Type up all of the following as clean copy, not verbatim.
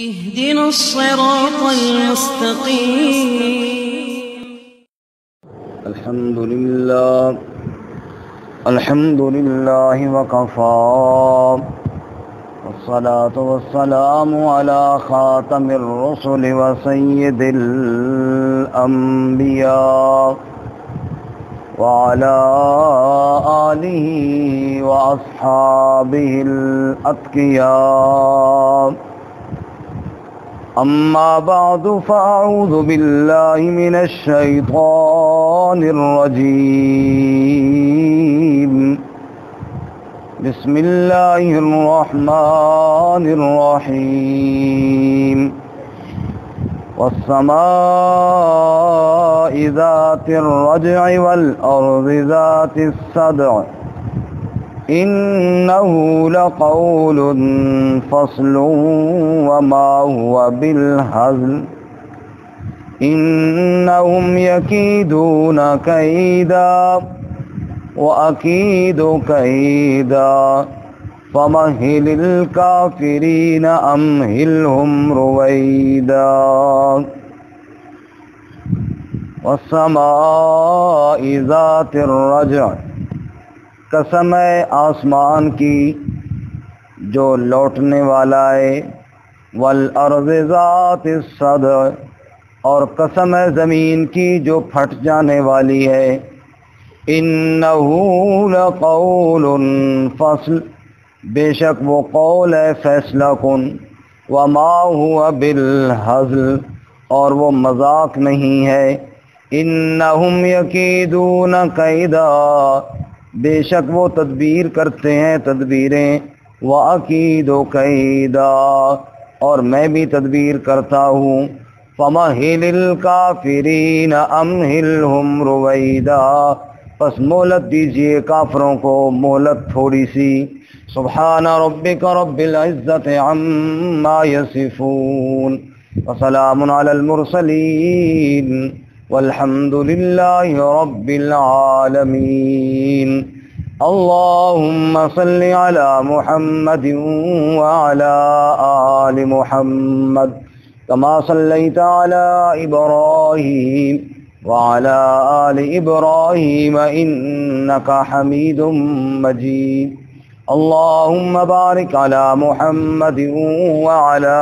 اهدنا الصراط المستقيم. الحمد لله وكفى والصلاة والسلام على خاتم الرسل وسيد الأنبياء وعلى آله وأصحابه الأتقياء. أما بعد فأعوذ بالله من الشيطان الرجيم. بسم الله الرحمن الرحيم. والسماء ذات الرجع والأرض ذات الصدع إنه لقول فصل وما هو بالهزل إنهم يكيدون كيدا وأكيد كيدا فمهل الكافرين أمهلهم رويدا. والسماء ذات الرجع، قسم ہے آسمان کی جو لوٹنے والا ہے، والارض ذات الصدع، اور قسم ہے زمین کی جو پھٹ جانے والی ہے. انہ لقول فصل، بے شک وہ قول ہے فیصلہ کن. وما هو بالہزل، اور وہ مذاق نہیں ہے. انہم یکیدون کیدا، بے شک وہ تدبیر کرتے ہیں تدبیریں. وَأَكِيدُ كَيْدًا، اور میں بھی تدبیر کرتا ہوں. فَمَهِّلِ الْكَافِرِينَ أَمْهِلْهُمْ رُوَيْدًا، پس مہلت دیجئے کافروں کو مہلت تھوڑی سی. سبحان ربک رب العزت عما یصفون وسلام علی المرسلین والحمد للہ رب العالمین. اللہم صل علی محمد وعلی آل محمد کما صلیت علی ابراہیم وعلی آل ابراہیم انک حمید مجید. اللہم بارک علی محمد وعلی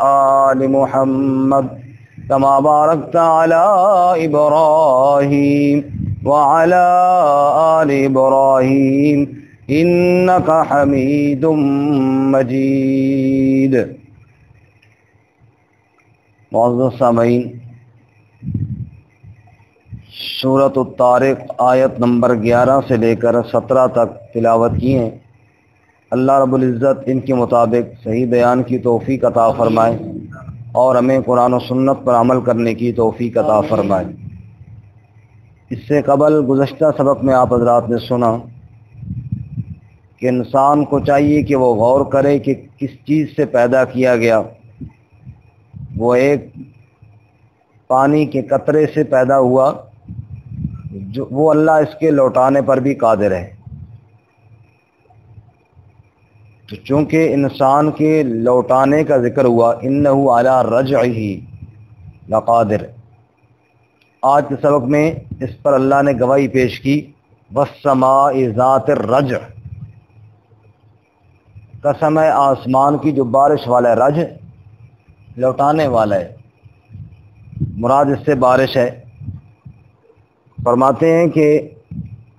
آل محمد کما بارکت علی ابراہیم وعلی آل ابراہیم انک حمید مجید. معزز سامعین، سورۃ الطارق آیت نمبر 11 سے لے کر 17 تک تلاوت کی ہیں. اللہ رب العزت ان کے مطابق صحیح بیان کی توفیق عطا فرمائے اور ہمیں قرآن و سنت پر عمل کرنے کی توفیق عطا فرمائے. اس سے قبل گزشتہ سبق میں آپ حضرات نے سنا کہ انسان کو چاہیے کہ وہ غور کرے کہ کس چیز سے پیدا کیا گیا. وہ ایک پانی کے قطرے سے پیدا ہوا، جو وہ اللہ اس کے لوٹانے پر بھی قادر ہے. تو چونکہ انسان کے لوٹانے کا ذکر ہوا، انہ علی رجعہ لقادر، آج کے سبق میں اس پر اللہ نے گواہی پیش کی. والسماء ذات الرجع، قسم ہے آسمان کی جو بارش والا ہے. رجع لوٹانے والا ہے، مراد اس سے بارش ہے. فرماتے ہیں کہ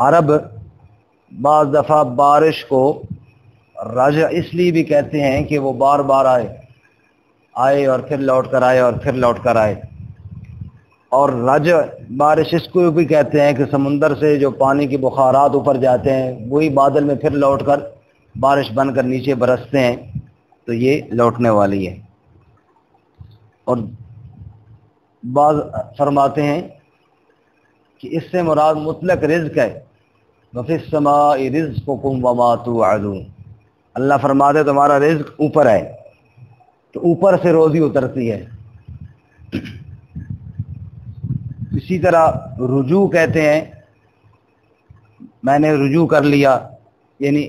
عرب بعض دفعہ بارش کو رجع اس لیے بھی کہتے ہیں کہ وہ بار بار آئے اور پھر لوٹ کر آئے اور پھر لوٹ کر آئے. اور رجع بارش اس کو بھی کہتے ہیں کہ سمندر سے جو پانی کے بخارات اوپر جاتے ہیں وہی بادل میں پھر لوٹ کر بارش بن کر نیچے برستے ہیں، تو یہ لوٹنے والی ہے. اور بعض فرماتے ہیں کہ اس سے مراد مطلق رزق ہے. وَفِي السَّمَاءِ رِزْقُكُمْ وَمَا تُوعَدُونَ، اللہ فرماتے تمہارا رزق اوپر ہے، تو اوپر سے روزی اترتی ہے. اسی طرح رجوع کہتے ہیں، میں نے رجوع کر لیا، یعنی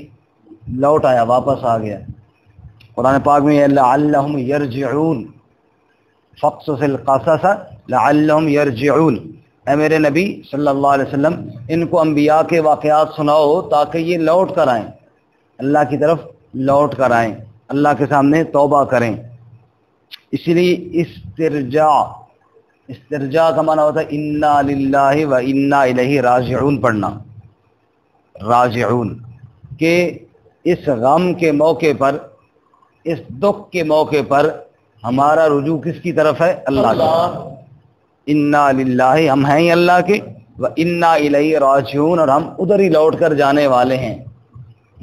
لوٹ آیا، واپس آ گیا. قرآن پاک میں لعلہم یرجعون، فقصص القصص لعلہم یرجعون، اے میرے نبی صلی اللہ علیہ وسلم ان کو انبیاء کے واقعات سناؤ تاکہ یہ لوٹ کر آئیں، اللہ کی طرف لوٹ کر آئیں، اللہ کے سامنے توبہ کریں۔ اسی لیے استرجاع کا معنی ہوتا ہے انا للہ و انا الیہ راجعون پڑھنا، راجعون، کہ اس غم کے موقع پر، اس دکھ کے موقع پر ہمارا رجوع کس کی طرف ہے؟ اللہ کی۔ انا للہ، ہم ہیں اللہ کے، و انا الیہ راجعون، اور ہم ادھر ہی لوٹ کر جانے والے ہیں۔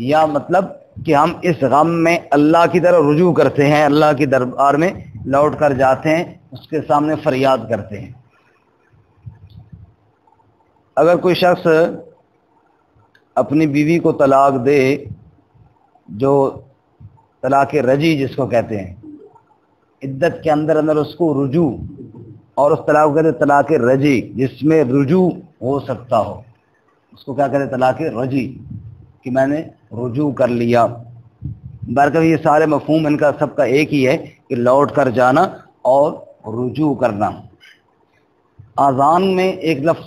یا مطلب کہ ہم اس غم میں اللہ کی طرف رجوع کرتے ہیں، اللہ کی دربار میں لوٹ کر جاتے ہیں، اس کے سامنے فریاد کرتے ہیں۔ اگر کوئی شخص اپنی بیوی کو طلاق دے، جو طلاق رجی جس کو کہتے ہیں، عدت کے اندر اس کو رجوع، اور اس طلاق کو کہتے ہیں طلاق رجی جس میں رجوع ہو سکتا ہو، اس کو کیا کہتے ہیں؟ طلاق رجی، کہ میں نے رجوع کر لیا۔ برکہ یہ سارے مفہوم ان کا سب کا ایک ہی ہے کہ لوٹ کر جانا اور رجوع کرنا۔ اذان میں ایک لفظ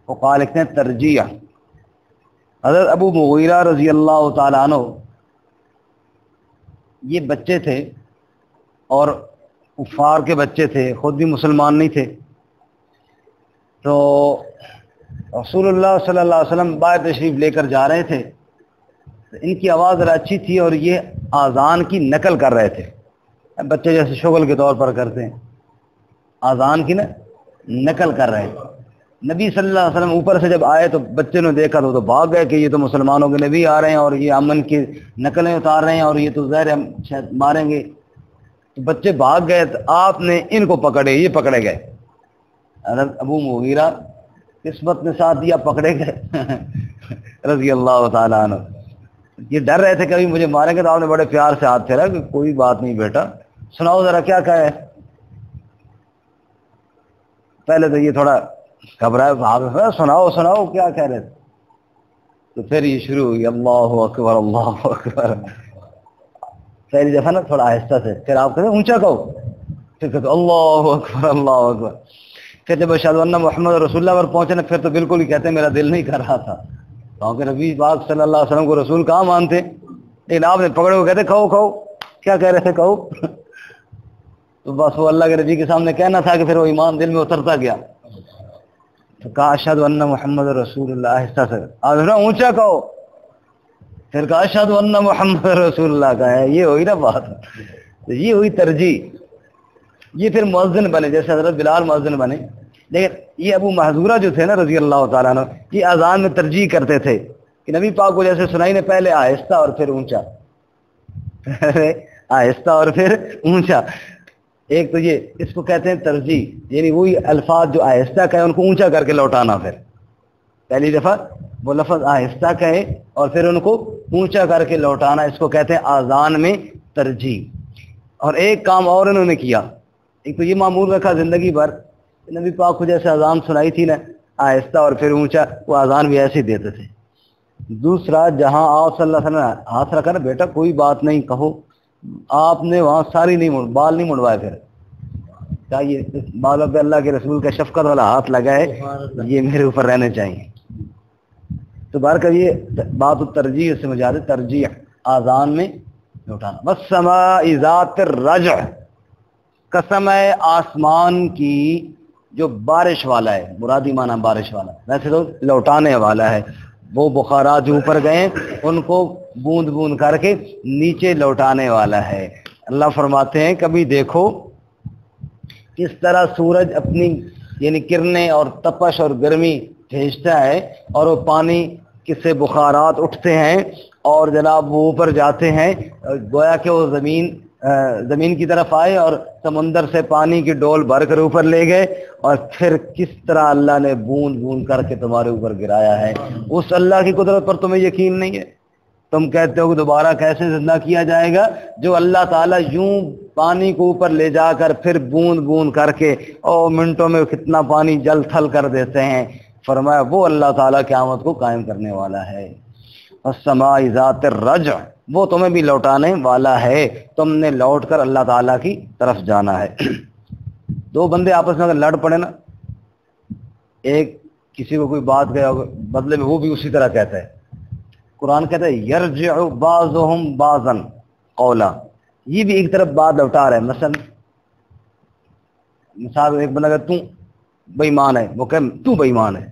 وقال لکھتے ہیں ترجیح۔ حضرت ابو مغیرہ رضی اللہ تعالیٰ عنہ یہ بچے تھے اور کفار کے بچے تھے، خود بھی مسلمان نہیں تھے، تو رسول اللہ صلی اللہ علیہ وسلم باہر تشریف لے کر جا رہے تھے، ان کی آواز ذرا اچھی تھی اور یہ اذان کی نقل کر رہے تھے، بچے جیسے شغل کے طور پر کرتے ہیں، اذان کی نقل کر رہے تھے۔ نبی صلی اللہ علیہ وسلم اوپر سے جب آئے تو بچے نے دیکھا تو بھاگ گئے کہ یہ تو مسلمانوں کے نبی آ رہے ہیں اور یہ امن کی نقلیں اتار رہے ہیں اور یہ تو ظاہر شاید ماریں گے، تو بچے بھاگ گئے، تو آپ نے ان کو پکڑے، یہ پکڑے گئے۔ حضرت ابو مغیرہ قسمت نے ساتھ دیا، پکڑے گئے رضی اللہ تعالیٰ عنہ۔ یہ ڈر رہے تھے کبھی مجھے ماریں گے، تو آپ نے بڑے پیار سے ہاتھ پھیرا کہ کوئی بات نہیں بیٹا، سناؤ ذرا کیا کہے۔ پہلے تو یہ تھوڑا گھبرائے، سناؤ سناؤ کیا کہہ رہے تھے، تو پھر یہ شروع ہوئی اللہ اکبر اللہ اکبر۔ پہلی دفعہ نا تھوڑا آہستہ سے، پھر آپ کہتے اونچا کہو، پھر کہتے اللہ اکبر اللہ اکبر۔ پھر جب اشہد ان محمد رسول اللہ پر پہنچے نا، پھر تو بالکل ہی کہتے میرا دل نہیں کر رہا تھا، کیونکہ نبی پاک صلی اللہ علیہ وسلم کو رسول کہاں مانتے، لیکن آپ نے پکڑے ہوئے کہتے کہو کہو، کیا کہہ رہے تھے کہو۔ تو بس وہ اللہ کے نبی کے سامنے کہنا تھا کہ پھر وہ ایمان دل میں اترتا گیا، تو کہا اشہد ان محمد رسول اللہ، آہستہ سے، آپ اونچا کہو، پھر کہا اشہد ان محمد رسول اللہ کا ہے۔ یہ ہوئی نا بات، تو یہ ہوئی ترجیح۔ یہ پھر مؤذن بنے، جیسے حضرت بلال مؤذن بنے، لیکن یہ ابو محذورہ جو تھے نا رضی اللہ تعالیٰ عنہ، یہ اذان میں ترجیح کرتے تھے کہ نبی پاک کو جیسے سنائی نے پہلے آہستہ اور پھر اونچا، آہستہ اور پھر اونچا۔ ایک تو یہ اس کو کہتے ہیں ترجیح، یعنی وہی الفاظ جو آہستہ کہے ان کو اونچا کر کے لوٹانا، پھر پہلی دفعہ وہ لفظ آہستہ کہے اور پھر ان کو اونچا کر کے لوٹانا، اس کو کہتے ہیں اذان میں ترجیح۔ اور ایک کام اور انہوں نے کیا، ایک تو یہ معمول رکھا زندگی بھر، نبی پاک کو جیسے اذان سنائی تھی نا آہستہ اور پھر اونچا، وہ اذان بھی ایسے ہی دیتے تھے۔ دوسرا، جہاں آپ صلی اللہ علیہ وسلم ہاتھ رکھا نا، بیٹا کوئی بات نہیں کہو، آپ نے وہاں ساری نہیں بال نہیں مڑوائے، پھر چاہیے بالوں پہ اللہ کے رسول کا شفقت والا ہاتھ لگا ہے، یہ میرے اوپر رہنے چاہیے۔ تو بار کا یہ بات ترجیح سے مجھے ترجیح اذان میں لوٹانا۔ والسماء ذات الرجع، قسم ہے آسمان کی جو بارش والا ہے، مرادی معنی بارش والا، ویسے تو لوٹانے والا ہے۔ وہ بخارات جو اوپر گئے ان کو بوند بوند کر کے نیچے لوٹانے والا ہے۔ اللہ فرماتے ہیں کبھی دیکھو کس طرح سورج اپنی یعنی کرنیں اور تپش اور گرمی بھیجتا ہے، اور وہ پانی کس سے بخارات اٹھتے ہیں اور جناب وہ اوپر جاتے ہیں، گویا کہ وہ زمین کی طرف آئے اور سمندر سے پانی کی ڈول بھر کر اوپر لے گئے، اور پھر کس طرح اللہ نے بوند بوند کر کے تمہارے اوپر گرایا ہے۔ اس اللہ کی قدرت پر تمہیں یقین نہیں ہے؟ تم کہتے ہو کہ دوبارہ کیسے زندہ کیا جائے گا، جو اللہ تعالیٰ یوں پانی کو اوپر لے جا کر پھر بوند بوند کر کے منٹوں میں کتنا پانی جل تھل کر دیتے ہیں۔ فرمایا وہ اللہ تعالیٰ قیامت کو قائم کرنے والا ہے۔ والسماء ذات الرجع، وہ تمہیں بھی لوٹانے والا ہے، تم نے لوٹ کر اللہ تعالیٰ کی طرف جانا ہے۔ دو بندے آپس میں اگر لڑ پڑے نا، ایک کسی کو کوئی بات کہے بدلے میں وہ بھی اسی طرح کہتا ہے، قرآن کہتا ہے یرجع بعضهم بعضا قولا، یہ بھی ایک طرف بات لوٹا رہا ہے۔ مثال ایک بندہ کہ تو بے ایمان ہے، وہ کہ تو بے ایمان ہے،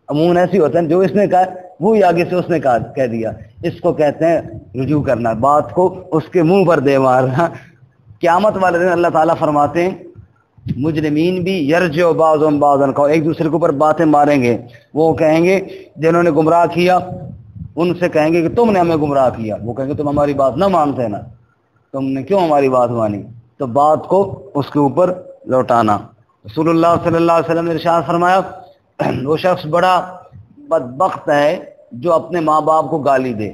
عموماً ایسی ہوتا ہے جو اس نے کہا وہی آگے سے اس نے کہہ دیا، اس کو کہتے ہیں رجوع کرنا، بات کو اس کے منہ پر دے مارنا۔ قیامت والے دن اللہ تعالیٰ فرماتے ہیں مجرمین بھی یرجع بعضهم بعضا قولا، ایک دوسرے کے اوپر باتیں ماریں گے، وہ کہیں گے جنہوں نے گمراہ کیا ان سے کہیں گے کہ تم نے ہمیں گمراہ کیا، وہ کہیں گے تم ہماری بات نہ مانتے نا، تم نے کیوں ہماری بات مانی، تو بات کو اس کے اوپر لوٹانا۔ رسول اللہ صلی اللہ علیہ وسلم نے ارشاد فرمایا وہ شخص بڑا بدبخت ہے جو اپنے ماں باپ کو گالی دے۔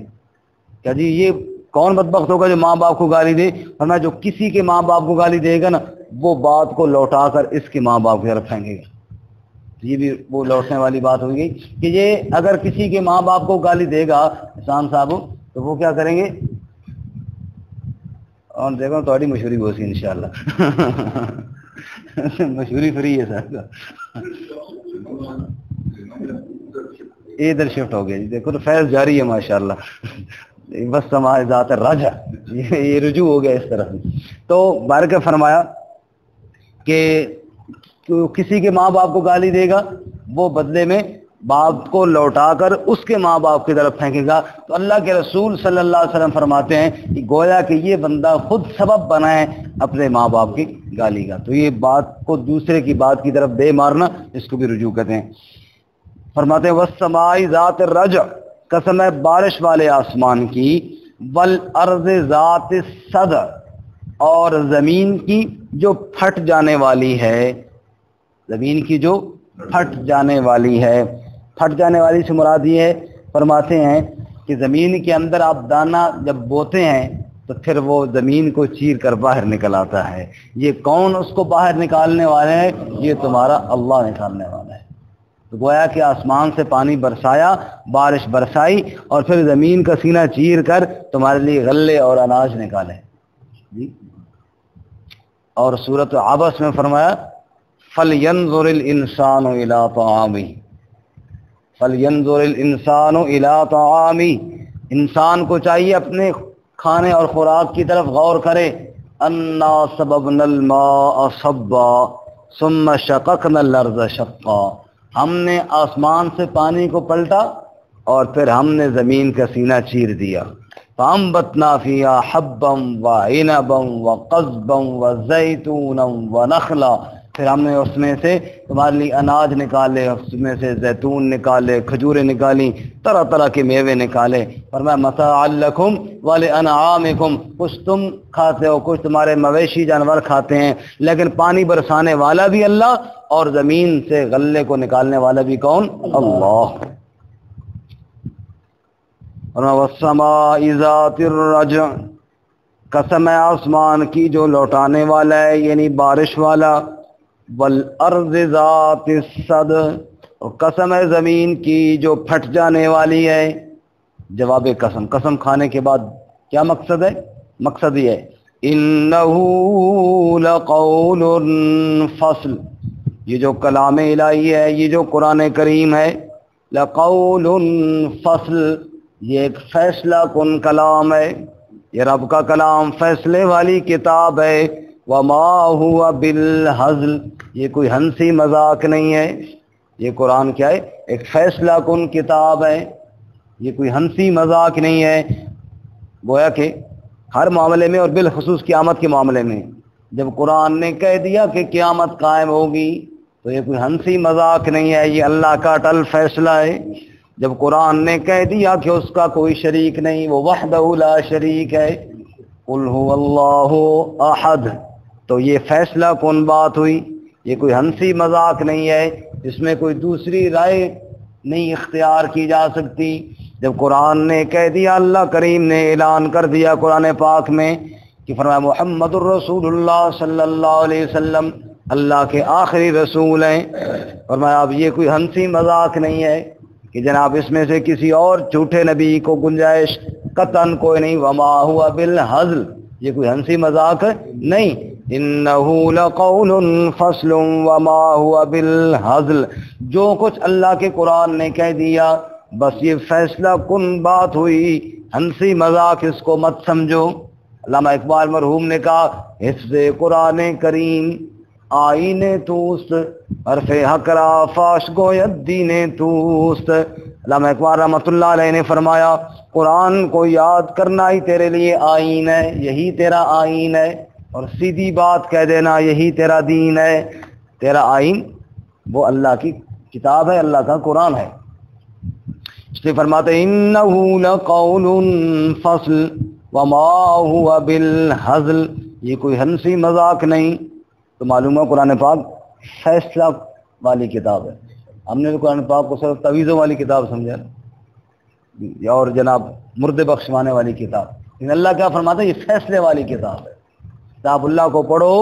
کیا جی یہ کون بدبخت ہوگا جو ماں باپ کو گالی دے؟ فرمایا جو کسی کے ماں باپ کو گالی دے گا نا وہ بات کو لوٹا کر اس کے ماں باپ کی طرف پھینکے گا۔ یہ بھی وہ لوٹنے والی بات ہوگی کہ یہ اگر کسی کے ماں باپ کو گالی دے گا احسان صاحب تو وہ کیا کریں گے؟ اور دیکھو تھوڑی مشہوری بہت سی انشاءاللہ مشہوری فری ہے سر کا، ادھر شفٹ ہو گیا جی، دیکھو تو فیض جاری ہے ماشاءاللہ، بس سماع ذات الرجع، یہ رجوع ہو گیا اس طرح۔ تو بارک فرمایا کہ کسی کے ماں باپ کو گالی دے گا وہ بدلے میں باپ کو لوٹا کر اس کے ماں باپ کی طرف پھینکے گا۔ تو اللہ کے رسول صلی اللہ علیہ وسلم فرماتے ہیں کہ گویا کہ یہ بندہ خود سبب بنا ہے اپنے ماں باپ کی گالی کا، تو یہ بات کو دوسرے کی بات کی طرف دے مارنا اس کو بھی رجوع کہتے ہیں۔ فرماتے ہیں والسماء ذات الرجع، قسم ہے بارش والے آسمان کی، والارض ذات الصدع، اور زمین کی جو پھٹ جانے والی ہے، زمین کی جو پھٹ جانے والی ہے۔ پھٹ جانے والی سے مراد یہ ہے، فرماتے ہیں کہ زمین کے اندر آپ دانہ جب بوتے ہیں تو پھر وہ زمین کو چیر کر باہر نکل آتا ہے، یہ کون اس کو باہر نکالنے والے ہیں؟ یہ تمہارا اللہ نکالنے والا ہے۔ تو گویا کہ آسمان سے پانی برسایا، بارش برسائی اور پھر زمین کا سینہ چیر کر تمہارے لیے غلے اور اناج نکالے جی۔ اور سورۃ عبس میں فرمایا فَلْيَنْظُرِ الْإِنسَانُ إِلَىٰ طَعَامِهِ، فَلْيَنْظُرِ الْإِنسَانُ إِلَىٰ طَعَامِهِ، انسان کو چاہیے اپنے کھانے اور خوراک کی طرف غور کرے۔ أَنَّا صَبَبْنَا الْمَاءَ صَبًّا ثُمَّ شَقَقْنَا الْأَرْضَ شَقًّا، ہم نے آسمان سے پانی کو پلٹا اور پھر ہم نے زمین کا سینہ چیر دیا۔ فَأَنبَتْنَا فِيهَا حَبًّا وَعِنَبًا وَقَضْبًا وَزَيْتُونًا وَنَخْلًا، پھر ہم نے اس میں سے تمہارے لیے اناج نکالے، اس میں سے زیتون نکالے، کھجوریں نکالی، طرح طرح کے میوے نکالے۔ فرمایا متاعا لکم ولانعامکم، کچھ تم کھاتے ہو کچھ تمہارے مویشی جانور کھاتے ہیں، لیکن پانی برسانے والا بھی اللہ اور زمین سے غلے کو نکالنے والا بھی کون؟ اللہ۔ والسماء ذات الرجع، قسم ہے آسمان کی جو لوٹانے والا ہے یعنی بارش والا، والارض ذات الصدع، اور قسم ہے زمین کی جو پھٹ جانے والی ہے۔ جواب قسم، قسم کھانے کے بعد کیا مقصد ہے؟ مقصد یہ ہے انہ لقول فصل، یہ جو کلام الہی ہے، یہ جو قرآن کریم ہے، لقول فصل، یہ ایک فیصلہ کن کلام ہے، یہ رب کا کلام فیصلے والی کتاب ہے۔ وما ہوا بالہزل، یہ کوئی ہنسی مذاق نہیں ہے، یہ قرآن کیا ہے؟ ایک فیصلہ کن کتاب ہے، یہ کوئی ہنسی مذاق نہیں ہے۔ گویا کہ ہر معاملے میں اور بالخصوص قیامت کے معاملے میں جب قرآن نے کہہ دیا کہ قیامت قائم ہوگی تو یہ کوئی ہنسی مذاق نہیں ہے، یہ اللہ کا اٹل فیصلہ ہے۔ جب قرآن نے کہہ دیا کہ اس کا کوئی شریک نہیں، وہ وحدہ لا شریک ہے، قل هو اللہ احد، تو یہ فیصلہ کن بات ہوئی، یہ کوئی ہنسی مذاق نہیں ہے، اس میں کوئی دوسری رائے نہیں اختیار کی جا سکتی۔ جب قرآن نے کہہ دیا، اللہ کریم نے اعلان کر دیا قرآن پاک میں کہ فرمایا محمد الرسول اللہ صلی اللہ علیہ وسلم اللہ کے آخری رسول ہیں، فرمایا اب یہ کوئی ہنسی مذاق نہیں ہے، کہ جناب اس میں سے کسی اور جھوٹے نبی کو گنجائش قطعاً کوئی نہیں. وما ہوا بالہزل، یہ کوئی ہنسی مذاق نہیں. انہ لقول فصل وما ہوا بالہزل، جو کچھ اللہ کے قرآن نے کہہ دیا بس یہ فیصلہ کن بات ہوئی، ہنسی مذاق اس کو مت سمجھو. علامہ اقبال مرحوم نے کہا حفظ قرآن کریم آئین توست، حرف حق را فاش گوید دین توست. علامہ اقبال رحمۃ اللہ علیہ نے فرمایا قرآن کو یاد کرنا ہی تیرے لیے آئین ہے، یہی تیرا آئین ہے، اور سیدھی بات کہہ دینا یہی تیرا دین ہے. تیرا آئین وہ اللہ کی کتاب ہے، اللہ کا قرآن ہے. اس لیے فرماتے ہیں انہ لقول فصل وما ہوا بالہزل، یہ کوئی ہنسی مذاق نہیں. تو معلوم ہے قرآن پاک فیصلہ والی کتاب ہے. ہم نے تو قرآن پاک کو صرف تویزوں والی کتاب سمجھا یا اور جناب مردے بخشوانے والی کتاب، لیکن اللہ کیا فرماتا ہے یہ فیصلے والی کتاب ہے. کتاب اللہ کو پڑھو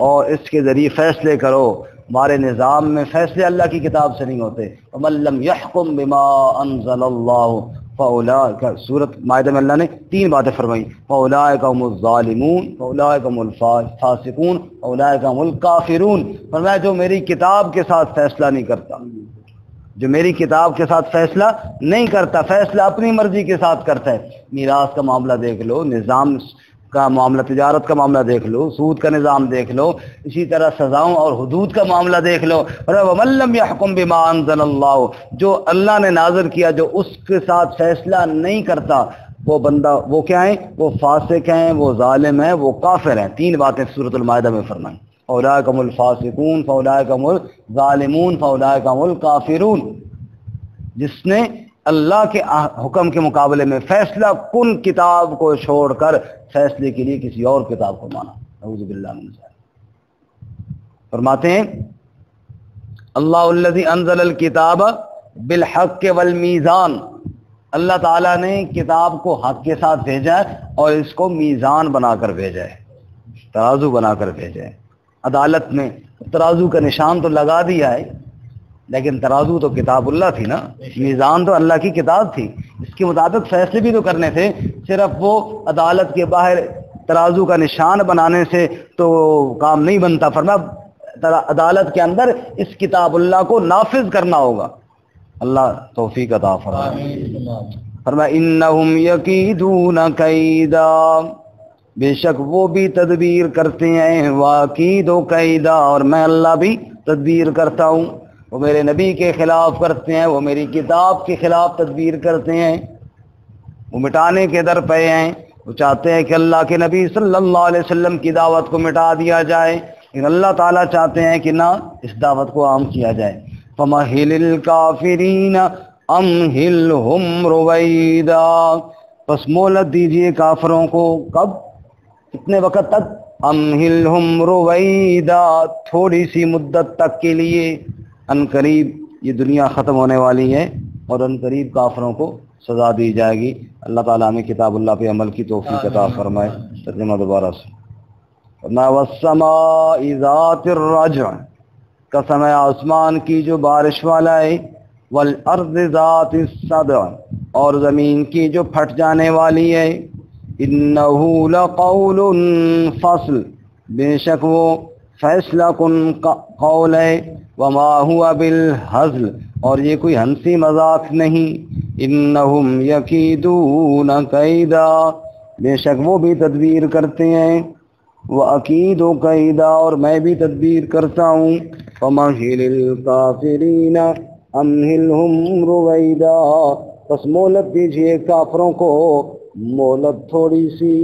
اور اس کے ذریعے فیصلے کرو. ہمارے نظام میں فیصلے اللہ کی کتاب سے نہیں ہوتے. وَمَن لَّمْ يَحْكُم بِمَا أَنزَلَ اللَّهُ فَأُولَٰئِكَ، سورۃ مائدہ میں اللہ نے 3 باتیں فرمائی. فَأُولَٰئِكَ هُمُ الظَّالِمُونَ وَأُولَٰئِكَ هُمُ الْفَاسِقُونَ وَأُولَٰئِكَ هُمُ الْكَافِرُونَ. فرمایا جو میری کتاب کے ساتھ فیصلہ نہیں کرتا، جو میری کتاب کے ساتھ فیصلہ نہیں کرتا، فیصلہ اپنی مرضی کے ساتھ کرتا ہے. میراث کا معاملہ دیکھ لو، نظام کا معاملہ، تجارت کا معاملہ دیکھ لو، سود کا نظام دیکھ لو، اسی طرح سزاؤں اور حدود کا معاملہ دیکھ لو. وَمَن لَّمْ يَحْكُم بِمَا أَنزَلَ اللَّهُ، جو اللہ نے نازل کیا جو اس کے ساتھ فیصلہ نہیں کرتا، وہ بندہ وہ کیا ہیں؟ وہ فاسق ہیں، وہ ظالم ہیں، وہ کافر ہیں. 3 باتیں سورۃ المائدہ میں فرمائیں. اولئک هم الفاسقون فاولئک هم الظالمون فاولئک هم الکافرون. جس نے اللہ کے حکم کے مقابلے میں فیصلہ کن کتاب کو چھوڑ کر فیصلے کے لیے کسی اور کتاب کو مانا، نعوذ باللہ من ذلک. فرماتے ہیں اللہ الذی انزل الکتاب بالحق والمیزان، اللہ تعالیٰ نے کتاب کو حق کے ساتھ بھیجا ہے اور اس کو میزان بنا کر بھیجا ہے، ترازو بنا کر بھیجا ہے. عدالت میں ترازو کا نشان تو لگا دیا ہے، لیکن ترازو تو کتاب اللہ تھی نا، میزان تو اللہ کی کتاب تھی، اس کے مطابق فیصلے بھی تو کرنے تھے. صرف وہ عدالت کے باہر ترازو کا نشان بنانے سے تو کام نہیں بنتا. فرمایا عدالت کے اندر اس کتاب اللہ کو نافذ کرنا ہوگا. اللہ توفیق عطا فرمائے. فرمایا انہم یکیدون کیدا، بے شک وہ بھی تدبیر کرتے ہیں، واکید و قیدا، اور میں اللہ بھی تدبیر کرتا ہوں. وہ میرے نبی کے خلاف کرتے ہیں، وہ میری کتاب کے خلاف تدبیر کرتے ہیں، وہ مٹانے کے در پہ ہیں. وہ چاہتے ہیں کہ اللہ کے نبی صلی اللہ علیہ وسلم کی دعوت کو مٹا دیا جائے، لیکن اللہ تعالیٰ چاہتے ہیں کہ نہ، اس دعوت کو عام کیا جائے. فَمَهِّلِ الْكَافِرِينَ أَمْهِلْهُمْ رُوَيْدًا، پس مہلت دیجئے کافروں کو. کب؟ کتنے وقت تک؟ أَمْهِلْهُمْ رُوَيْدًا، تھوڑی سی مدت تک کے لیے. ان قریب یہ دنیا ختم ہونے والی ہے اور ان قریب کافروں کو سزا دی جائے گی. اللہ تعالیٰ ہمیں کتاب اللہ پہ عمل کی توفیق عطا فرمائے. ترجمہ دوبارہ سے. وَالسَّمَاءِ ذَاتِ الرَّجْعِ، قسم ہے آسمان کی جو بارش والا ہے. وَالْأَرْضِ ذَاتِ الصَّدْعِ، اور زمین کی جو پھٹ جانے والی ہے. إِنَّهُ لَقَوْلٌ فَصْلٌ، بے شک وہ فیصلہ کن قول ہے. وما ہوا بالہزل، اور یہ کوئی ہنسی مذاق نہیں. انہم یکیدون کیدا، بے شک وہ بھی تدبیر کرتے ہیں. وَأَكِيدُ كَيْدًا، اور میں بھی تدبیر کرتا ہوں. فَمَهِّلِ الْكَافِرِينَ أَمْهِلْهُمْ رُوَيْدًا، پس مہلت دیجئے کافروں کو، مہلت تھوڑی سی.